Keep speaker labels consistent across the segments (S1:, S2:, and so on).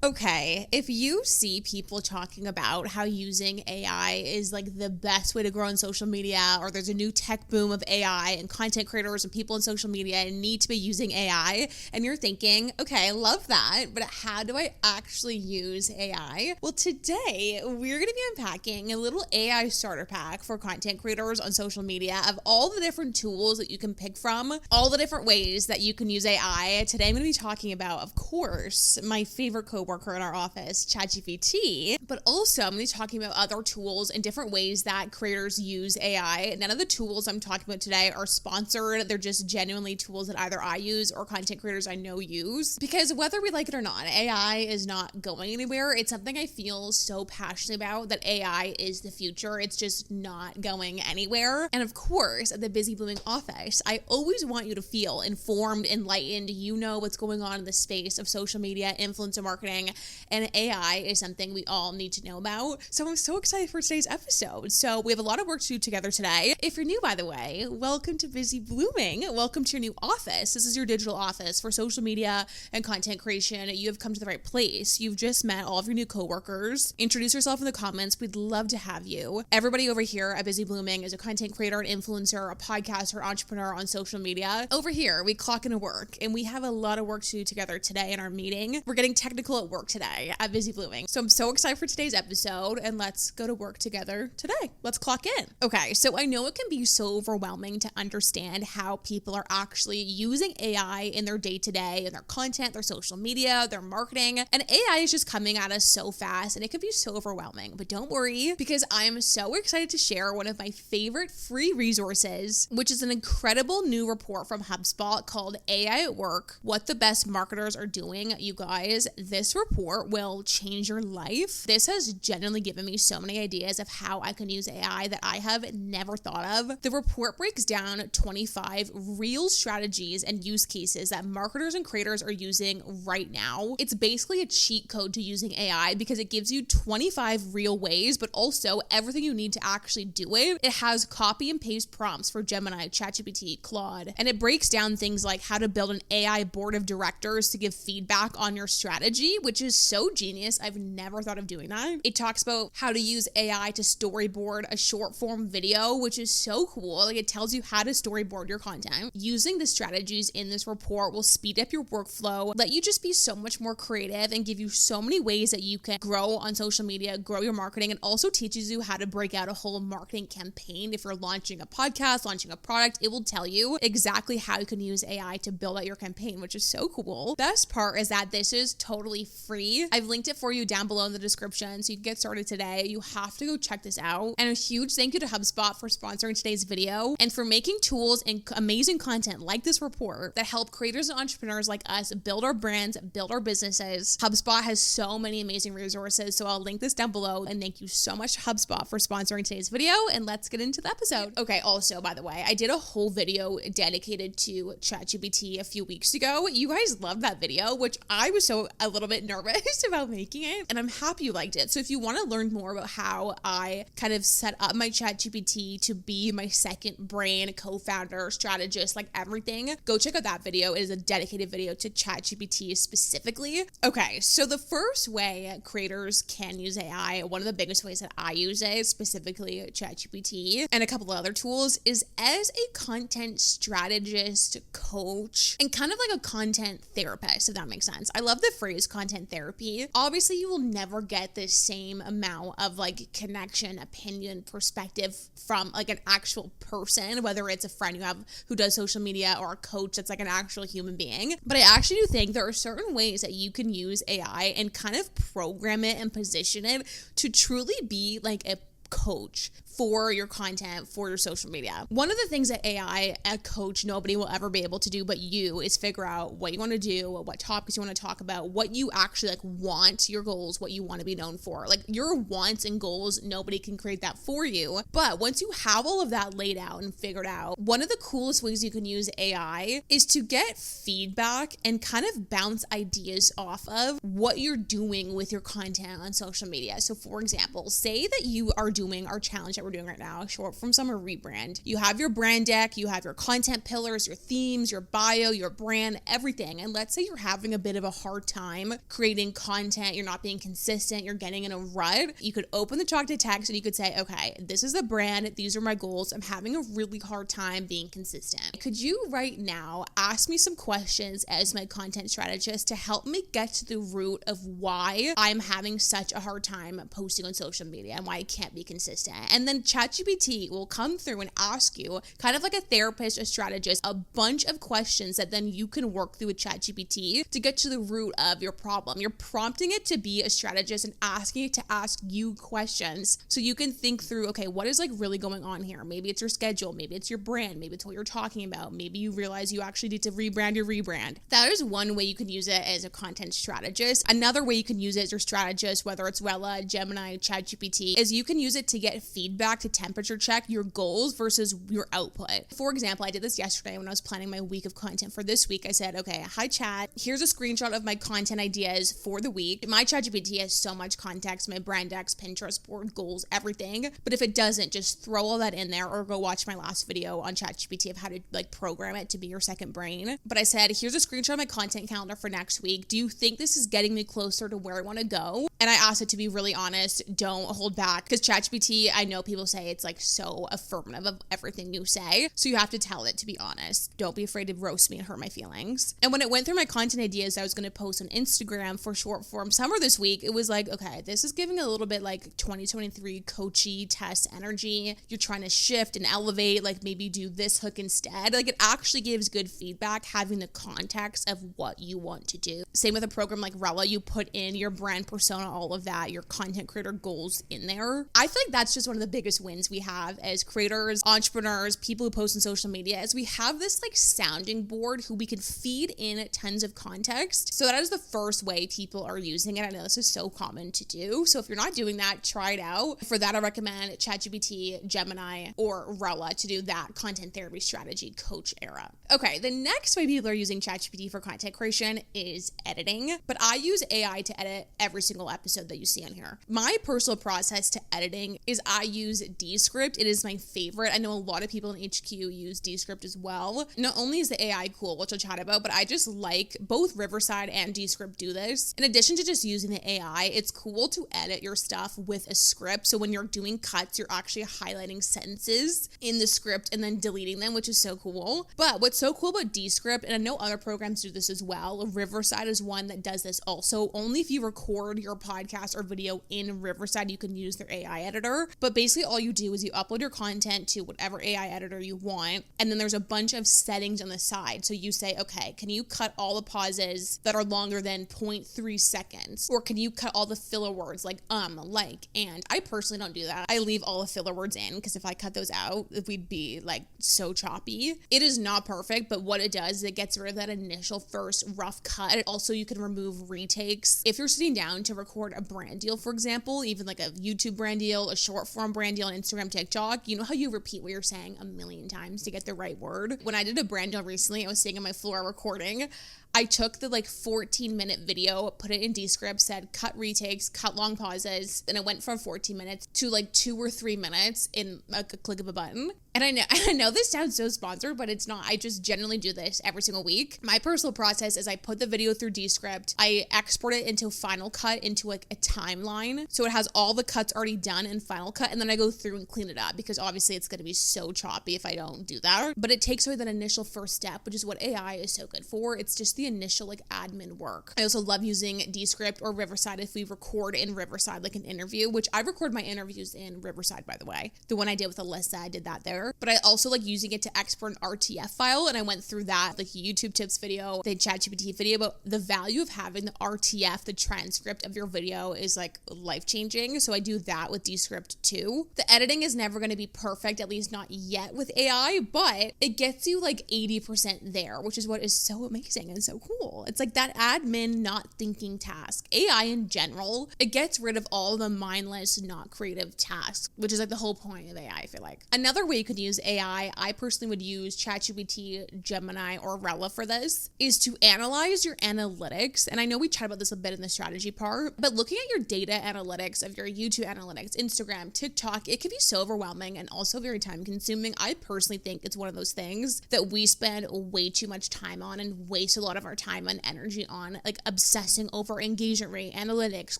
S1: Okay, if you see people talking about how using AI is like the best way to grow on social media, or there's a new tech boom of AI and content creators and people in social media need to be using AI, and you're thinking, okay, I love that, but how do I actually use AI? Well, today we're going to be unpacking a little AI starter pack for content creators on social media of all the different tools that you can pick from, all the different ways that you can use AI. Today I'm going to be talking about, of course, my favorite coworker in our office, ChatGPT, but also I'm going to be talking about other tools and different ways that creators use AI. None of the tools I'm talking about today are sponsored. They're just genuinely tools that either I use or content creators I know use, because whether we like it or not, AI is not going anywhere. It's something I feel so passionate about, that AI is the future. It's just not going anywhere. And of course, at the Busy Blooming office, I always want you to feel informed, enlightened. You know what's going on in the space of social media, influencer marketing, and AI is something we all need to know about. So I'm so excited for today's episode. So we have a lot of work to do together today. If you're new, by the way, welcome to Busy Blooming. Welcome to your new office. This is your digital office for social media and content creation. You have come to the right place. You've just met all of your new coworkers. Introduce yourself in the comments. We'd love to have you. Everybody over here at Busy Blooming is a content creator, an influencer, a podcaster, entrepreneur on social media. Over here, we clock into work, and we have a lot of work to do together today in our meeting. We're getting technical at work today at Busy Blooming. So I'm so excited for today's episode, and let's go to work together today. Let's clock in. Okay, so I know it can be so overwhelming to understand how people are actually using AI in their day-to-day, in their content, their social media, their marketing, and AI is just coming at us so fast, and it can be so overwhelming. But don't worry, because I am so excited to share one of my favorite free resources, which is an incredible new report from HubSpot called AI at Work: What the Best Marketers Are Doing. You guys, this report will change your life. This has genuinely given me so many ideas of how I can use AI that I have never thought of. The report breaks down 25 real strategies and use cases that marketers and creators are using right now. It's basically a cheat code to using AI because it gives you 25 real ways, but also everything you need to actually do it. It has copy and paste prompts for Gemini, ChatGPT, Claude, and it breaks down things like how to build an AI board of directors to give feedback on your strategy, which is so genius. I've never thought of doing that. It talks about how to use AI to storyboard a short form video, which is so cool. Like, it tells you how to storyboard your content. Using the strategies in this report will speed up your workflow, let you just be so much more creative, and give you so many ways that you can grow on social media, grow your marketing, and also teaches you how to break out a whole marketing campaign. If you're launching a podcast, launching a product, it will tell you exactly how you can use AI to build out your campaign, which is so cool. Best part is that this is totally free. I've linked it for you down below in the description so you can get started today. You have to go check this out. And a huge thank you to HubSpot for sponsoring today's video and for making tools and amazing content like this report that help creators and entrepreneurs like us build our brands, build our businesses. HubSpot has so many amazing resources, so I'll link this down below. And thank you so much, HubSpot, for sponsoring today's video. And let's get into the episode. Okay, also, by the way, I did a whole video dedicated to ChatGPT a few weeks ago. You guys loved that video, which I was a little bit nervous about making it, and I'm happy you liked it. So if you want to learn more about how I kind of set up my ChatGPT to be my second brain, co-founder, strategist, like everything, go check out that video. It is a dedicated video to ChatGPT specifically. Okay, so the first way creators can use AI, one of the biggest ways that I use it, specifically ChatGPT and a couple of other tools, is as a content strategist, coach, and kind of like a content therapist, if that makes sense. I love the phrase content therapy. Obviously, you will never get the same amount of like connection, opinion, perspective from like an actual person, whether it's a friend you have who does social media or a coach that's like an actual human being. But I actually do think there are certain ways that you can use AI and kind of program it and position it to truly be like a coach for your content, for your social media. One of the things that AI, a coach, nobody will ever be able to do but you, is figure out what you want to do, what topics you want to talk about, what you actually like want, your goals, what you want to be known for. Like your wants and goals, nobody can create that for you. But once you have all of that laid out and figured out, one of the coolest ways you can use AI is to get feedback and kind of bounce ideas off of what you're doing with your content on social media. So for example, say that you are doing our challenge that we're doing right now, short from summer rebrand, you have your brand deck, you have your content pillars, your themes, your bio, your brand, everything. And let's say you're having a bit of a hard time creating content, you're not being consistent, you're getting in a rut. You could open the talk to text and you could say, okay, this is the brand, these are my goals, I'm having a really hard time being consistent. Could you right now ask me some questions as my content strategist to help me get to the root of why I'm having such a hard time posting on social media and why I can't be consistent? And then ChatGPT will come through and ask you, kind of like a therapist, a strategist, a bunch of questions that then you can work through with ChatGPT to get to the root of your problem. You're prompting it to be a strategist and asking it to ask you questions so you can think through, okay, what is like really going on here? Maybe it's your schedule, maybe it's your brand, maybe it's what you're talking about, maybe you realize you actually need to rebrand your rebrand. That is one way you can use it as a content strategist. Another way you can use it as your strategist, whether it's Rella, Gemini, ChatGPT, is you can use it to get feedback, to temperature check your goals versus your output. For example, I did this yesterday when I was planning my week of content for this week. I said, okay, hi chat, here's a screenshot of my content ideas for the week. My ChatGPT has so much context, my brand decks, Pinterest board, goals, everything. But if it doesn't, just throw all that in there or go watch my last video on ChatGPT of how to like program it to be your second brain. But I said, here's a screenshot of my content calendar for next week. Do you think this is getting me closer to where I want to go? And I asked it to be really honest, don't hold back, because ChatGPT, I know people say it's like so affirmative of everything you say. So you have to tell it to be honest. Don't be afraid to roast me and hurt my feelings. And when it went through my content ideas I was going to post on Instagram for short form summer this week, it was like, okay, this is giving a little bit like 2023 coachy test energy. You're trying to shift and elevate, like maybe do this hook instead. Like it actually gives good feedback having the context of what you want to do. Same with a program like Rella, you put in your brand persona, all of that, your content creator goals in there. I feel like that's just one of the biggest wins we have as creators, entrepreneurs, people who post on social media, is we have this like sounding board who we can feed in tons of context. So that is the first way people are using it. I know this is so common to do. So if you're not doing that, try it out. For that, I recommend ChatGPT, Gemini, or Rella to do that content therapy strategy coach era. Okay, the next way people are using ChatGPT for content creation is editing, but I use AI to edit every single episode that you see on here. My personal process to editing is I use Descript. It is my favorite. I know a lot of people in HQ use Descript as well. Not only is the AI cool, which I'll chat about, but I just like both Riverside and Descript do this. In addition to just using the AI, it's cool to edit your stuff with a script. So when you're doing cuts, you're actually highlighting sentences in the script and then deleting them, which is so cool. But what's so cool about Descript, and I know other programs do this as well, Riverside is one that does this also. Only if you record your podcast or video in Riverside, you can use their AI editor. But basically all you do is you upload your content to whatever AI editor you want, and then there's a bunch of settings on the side. So you say, okay, can you cut all the pauses that are longer than 0.3 seconds? Or can you cut all the filler words like, like, and? I personally don't do that. I leave all the filler words in, because if I cut those out, we'd be like so choppy. It is not perfect, but what it does is it gets rid of that initial first rough cut. Also, you can remove retakes. If you're sitting down to record a brand deal, for example, even like a YouTube brand deal, a short form brand deal on Instagram, TikTok, you know how you repeat what you're saying a million times to get the right word? When I did a brand deal recently, I was sitting on my floor recording. I took the like 14-minute video, put it in Descript, said cut retakes, cut long pauses, and it went from 14 minutes to like 2 or 3 minutes in a click of a button. And I know this sounds so sponsored, but it's not. I just generally do this every single week. My personal process is I put the video through Descript, I export it into Final Cut into like a timeline. So it has all the cuts already done in Final Cut, and then I go through and clean it up, because obviously it's going to be so choppy if I don't do that. But it takes away that initial first step, which is what AI is so good for. It's just the initial like admin work. I also love using Descript or Riverside if we record in Riverside, like an interview, which I record my interviews in Riverside, by the way. The one I did with Alyssa, I did that there. But I also like using it to export an RTF file, and I went through that, like YouTube tips video, the ChatGPT video, about the value of having the RTF, the transcript of your video, is like life-changing. So I do that with Descript too. The editing is never going to be perfect, at least not yet with AI, but it gets you like 80% there, which is what is so amazing and so cool. It's like that admin not thinking task. AI in general, it gets rid of all the mindless, not creative tasks, which is like the whole point of AI, I feel like. Another way you can could use AI, I personally would use ChatGPT, Gemini, or Rella for this, is to analyze your analytics. And I know we chat about this a bit in the strategy part, but looking at your data analytics of your YouTube analytics, Instagram, TikTok, it can be so overwhelming and also very time consuming. I personally think it's one of those things that we spend way too much time on and waste a lot of our time and energy on, like obsessing over engagement rate, analytics,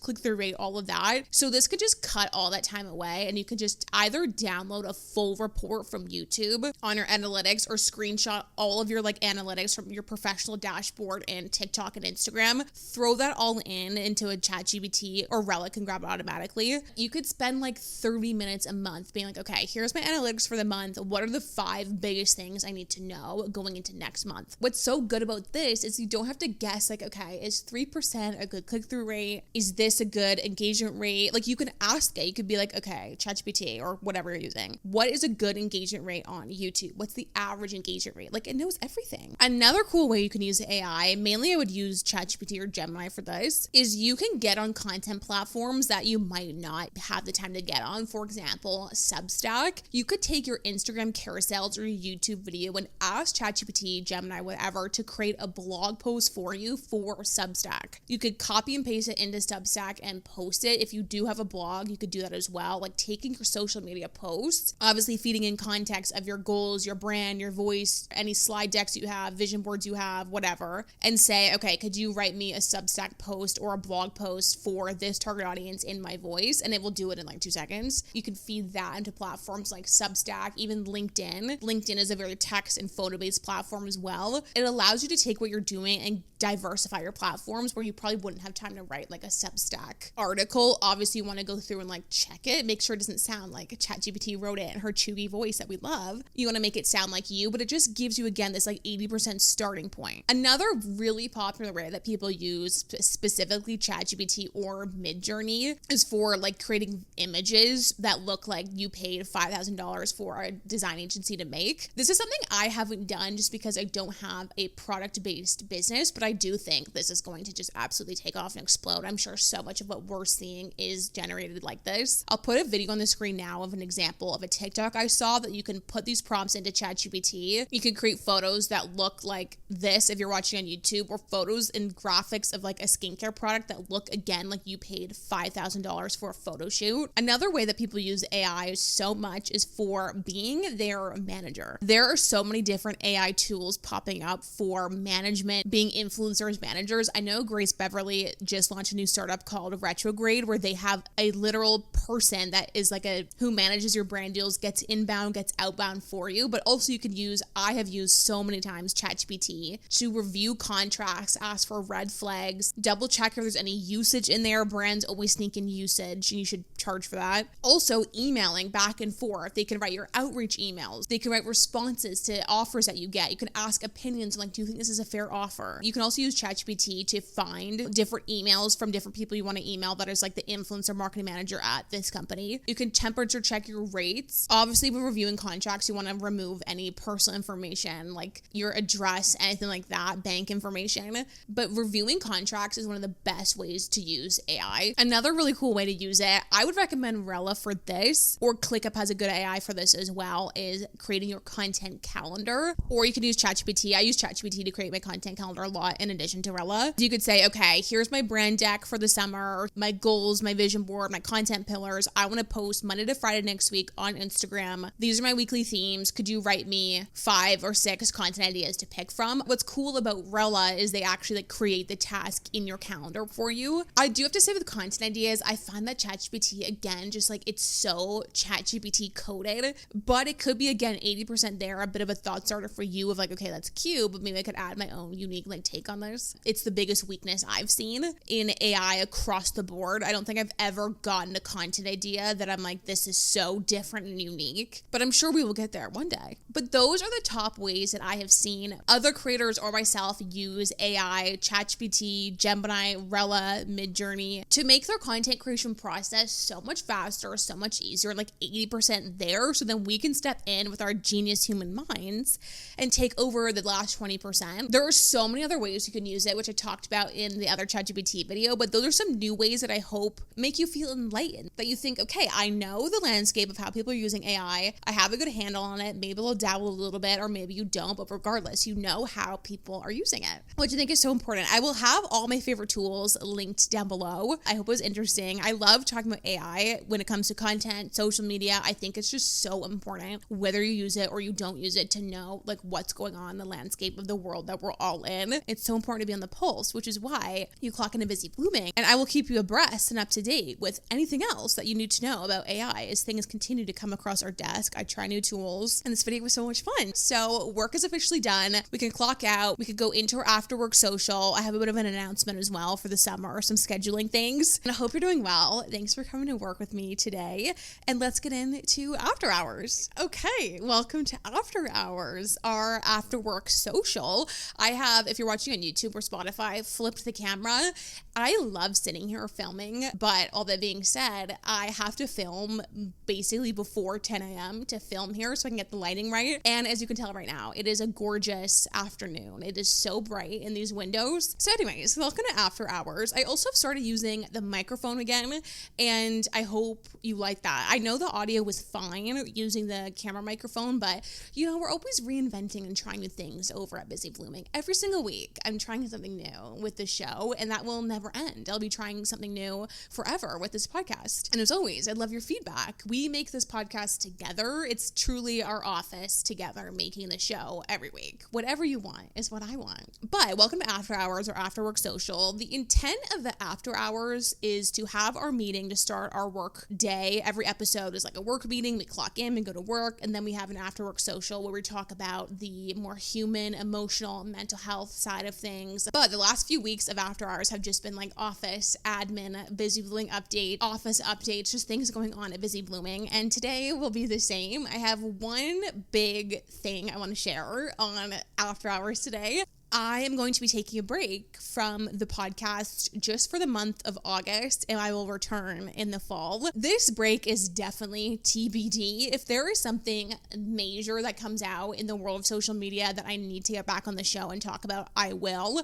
S1: click-through rate, all of that. So this could just cut all that time away, and you can just either download a full report from YouTube on your analytics or screenshot all of your like analytics from your professional dashboard and TikTok and Instagram, throw that all into a ChatGPT, or Rella can grab it automatically. You could spend like 30 minutes a month being like, okay, here's my analytics for the month. What are the 5 biggest things I need to know going into next month? What's so good about this is you don't have to guess like, okay, is 3% a good click-through rate? Is this a good engagement rate? Like you can ask it. You could be like, okay, ChatGPT or whatever you're using, what is a good engagement rate on YouTube? What's the average engagement rate? Like it knows everything. Another cool way you can use AI, mainly I would use ChatGPT or Gemini for this, is you can get on content platforms that you might not have the time to get on. For example, Substack. You could take your Instagram carousels or your YouTube video and ask ChatGPT, Gemini, whatever, to create a blog post for you for Substack. You could copy and paste it into Substack and post it. If you do have a blog, you could do that as well. Like taking your social media posts, obviously feeding in context of your goals, your brand, your voice, any slide decks you have, vision boards you have, whatever, and say, okay, could you write me a Substack post or a blog post for this target audience in my voice? And it will do it in like 2 seconds. You can feed that into platforms like Substack, even LinkedIn. LinkedIn is a very text and photo-based platform as well. It allows you to take what you're doing and diversify your platforms where you probably wouldn't have time to write like a Substack article. Obviously, you want to go through and like check it, make sure it doesn't sound like ChatGPT wrote it in her chewy voice that we love. You want to make it sound like you, but it just gives you, again, this like 80% starting point. Another really popular way that people use, specifically ChatGPT or Midjourney, is for like creating images that look like you paid $5,000 for a design agency to make. This is something I haven't done just because I don't have a product-based business, but I do think this is going to just absolutely take off and explode. I'm sure so much of what we're seeing is generated like this. I'll put a video on the screen now of an example of a TikTok I saw that you can put these prompts into ChatGPT. You can create photos that look like this if you're watching on YouTube, or photos and graphics of like a skincare product that look, again, like you paid $5,000 for a photo shoot. Another way that people use AI so much is for being their manager. There are so many different AI tools popping up for management, being influencers, managers. I know Grace Beverly just launched a new startup called Retrograde, where they have a literal person that is like who manages your brand deals, gets inbound, gets outbound for you. But also you can use, I have used so many times, ChatGPT to review contracts, ask for red flags, double check if there's any usage in there. Brands always sneak in usage and you should charge for that. Also, emailing back and forth. They can write your outreach emails. They can write responses to offers that you get. You can ask opinions like, do you think this is a fair offer? You can also use ChatGPT to find different emails from different people you want to email that is like the influencer marketing manager at this company. You can temperature check your rates. Obviously, when reviewing contracts, you want to remove any personal information like your address, anything like that, bank information. But reviewing contracts is one of the best ways to use AI. Another really cool way to use it, I would recommend Rella for this, or ClickUp has a good AI for this as well, is creating your content calendar. Or you can use ChatGPT. I use ChatGPT to create my content calendar a lot in addition to Rella. You could say, okay, here's my brand deck for the summer, my goals, my vision board, my content pillars. I want to post Monday to Friday next week on Instagram. These are my weekly themes. Could you write me 5 or 6 content ideas to pick from? What's cool about Rella is they actually like create the task in your calendar for you. I do have to say with content ideas, I find that ChatGPT, again, just like it's so ChatGPT coded, but it could be, again, 80% there, a bit of a thought starter for you of like, okay, that's cute, but maybe I could add my own unique like take on this. It's the biggest weakness I've seen in AI across the board. I don't think I've ever gotten a content idea that I'm like, this is so different and unique, but I'm sure we will get there one day. But those are the top ways that I have seen other creators or myself use AI, ChatGPT, Gemini, Rella, Midjourney to make their content creation process so much faster, so much easier, like 80% there, so then we can step in with our genius human minds and take over the last 20%. There are so many other ways you can use it, which I talked about in the other ChatGPT video, but those are some new ways that I hope make you feel enlightened, that you think, okay, I know the landscape of how people are using AI. I have a good handle on it. Maybe I'll dabble a little bit, or maybe you don't, but regardless, you know how people are using it, which I think is so important. I will have all my favorite tools linked down below. I hope it was interesting. I love talking about AI when it comes to content, social media. I think it's just so important, whether you use it or you don't use it, to know like what's going on in the landscape of the world that we're all in. It's so important to be on the pulse, which is why you clock into Busy Blooming, and I will keep you abreast and up to date with anything else that you need to know about AI as things continue to come across our desk. I try new tools, and this video was so much fun. So work is officially done. We can clock out. We could go into our after work social. I have a bit of an announcement as well for the summer, some scheduling things, and I hope you're doing well. Thanks for coming to work with me today, and let's get into after hours. Okay, welcome to after hours, our after work social. I have, if you're watching on YouTube or Spotify, flipped the camera. I love sitting here filming, but all that being said, I have to film basically before 10 a.m. to film here so I can get the lighting right. And as you can tell right now, it is a gorgeous afternoon. It is so bright in these windows. So anyways, welcome to after hours. I also have started using the microphone again, and I hope you like that. I know the audio was fine using the camera microphone, but you know, we're always reinventing and trying new things over at Busy Blooming. Every single week, I'm trying something new with the show, and that will never end. I'll be trying something new forever with this podcast. And as always, I'd love your feedback. We make this podcast together. It's truly our office together making the show every week. Whatever you want is what I want. But welcome to After Hours or After Work Social. The intent of the After Hours is to have our meeting to start our work day. Every episode is like a work meeting. We clock in and go to work, and then we have an After Work Social where we talk about the more human, emotional, mental health side of things. But the last few weeks of After Hours have just been like office, admin, Busy Blooming update, office updates, just things going on at Busy Blooming. And today will be the same. I have one big thing I want to share on After Hours today. I am going to be taking a break from the podcast just for the month of August, and I will return in the fall. This break is definitely TBD. If there is something major that comes out in the world of social media that I need to get back on the show and talk about, I will.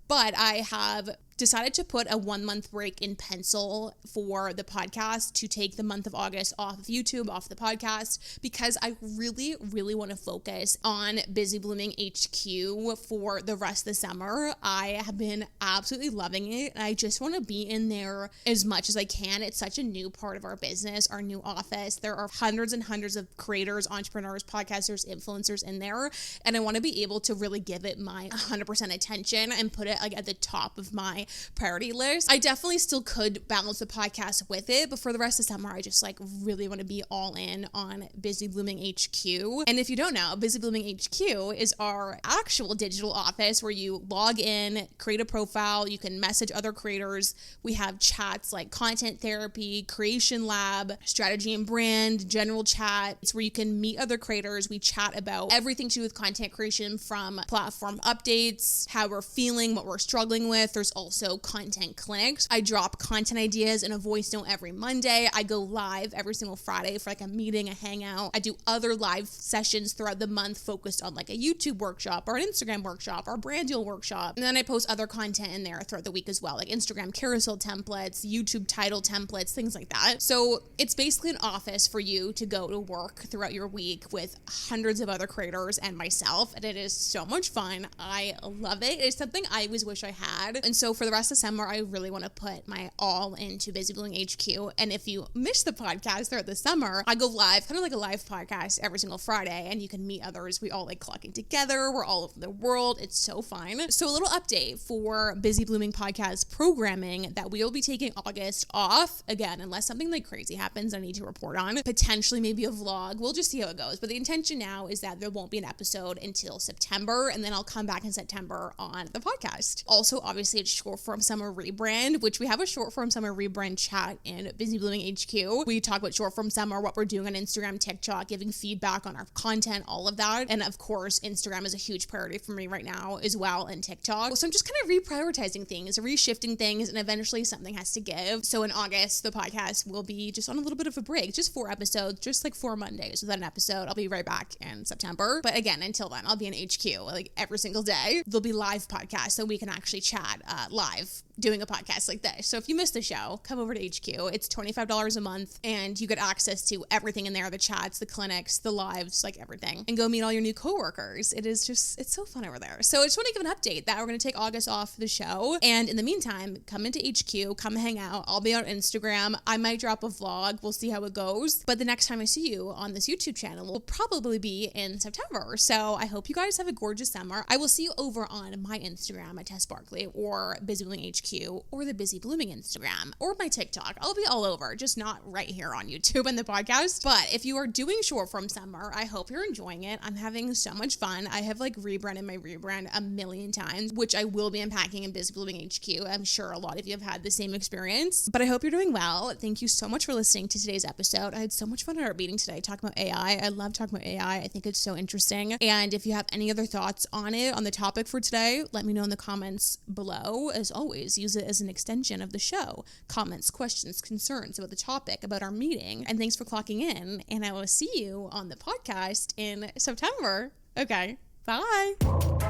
S1: But I have decided to put a 1 month break in pencil for the podcast to take the month of August off of YouTube, off the podcast, because I really, really want to focus on Busy Blooming HQ for the rest of the summer. I have been absolutely loving it, and I just want to be in there as much as I can. It's such a new part of our business, our new office. There are hundreds and hundreds of creators, entrepreneurs, podcasters, influencers in there, and I want to be able to really give it my 100% attention and put it like at the top of my priority list. I definitely still could balance the podcast with it, but for the rest of the summer, I just like really want to be all in on Busy Blooming HQ. And if you don't know, Busy Blooming HQ is our actual digital office where you log in, create a profile, you can message other creators. We have chats like content therapy, creation lab, strategy and brand, general chat. It's where you can meet other creators. We chat about everything to do with content creation, from platform updates, how we're feeling, what we're struggling with. There's also content clinics. I drop content ideas in a voice note every Monday. I go live every single Friday for like a meeting, a hangout. I do other live sessions throughout the month focused on like a YouTube workshop or an Instagram workshop or a brand deal workshop. And then I post other content in there throughout the week as well, like Instagram carousel templates, YouTube title templates, things like that. So it's basically an office for you to go to work throughout your week with hundreds of other creators and myself. And it is so much fun. I love it. It's something I always wish I had. And so for the rest of summer, I really want to put my all into Busy Blooming HQ. And if you miss the podcast throughout the summer, I go live, kind of like a live podcast every single Friday, and you can meet others. We all like clocking together. We're all over the world. It's so fun. So a little update for Busy Blooming podcast programming that we will be taking August off. Again, unless something like crazy happens I need to report on, potentially maybe a vlog. We'll just see how it goes. But the intention now is that there won't be an episode until September, and then I'll come back in September on the podcast. Also, obviously, it's short form summer rebrand, which we have a short form summer rebrand chat in Busy Blooming HQ. We talk about short form summer, what we're doing on Instagram, TikTok, giving feedback on our content, all of that. And of course, Instagram is a huge priority for me right now as well, and TikTok. So I'm just kind of reprioritizing things, reshifting things, and eventually something has to give. So in August, the podcast will be just on a little bit of a break, just 4 episodes, just like 4 Mondays without an episode. I'll be right back in September. But again, until then, I'll be in HQ like every single day. There'll be live podcasts so we can actually chat live doing a podcast like this. So if you missed the show, come over to HQ. It's $25 a month and you get access to everything in there, the chats, the clinics, the lives, like everything, and go meet all your new coworkers. It's so fun over there. So I just want to give an update that we're going to take August off the show. And in the meantime, come into HQ, come hang out. I'll be on Instagram. I might drop a vlog. We'll see how it goes. But the next time I see you on this YouTube channel will probably be in September. So I hope you guys have a gorgeous summer. I will see you over on my Instagram at Tess Barkley or Busy Blooming HQ or the Busy Blooming Instagram or my TikTok. I'll be all over, just not right here on YouTube and the podcast. But if you are doing short form summer, I hope you're enjoying it. I'm having so much fun. I have like rebranded my rebrand a million times, which I will be unpacking in Busy Blooming HQ. I'm sure a lot of you have had the same experience, but I hope you're doing well. Thank you so much for listening to today's episode. I had so much fun at our meeting today talking about AI. I love talking about AI. I think it's so interesting. And if you have any other thoughts on it, on the topic for today, let me know in the comments below. As always, use it as an extension of the show. Comments, questions, concerns about the topic, about our meeting. And thanks for clocking in. And I will see you on the podcast in September. Okay, bye.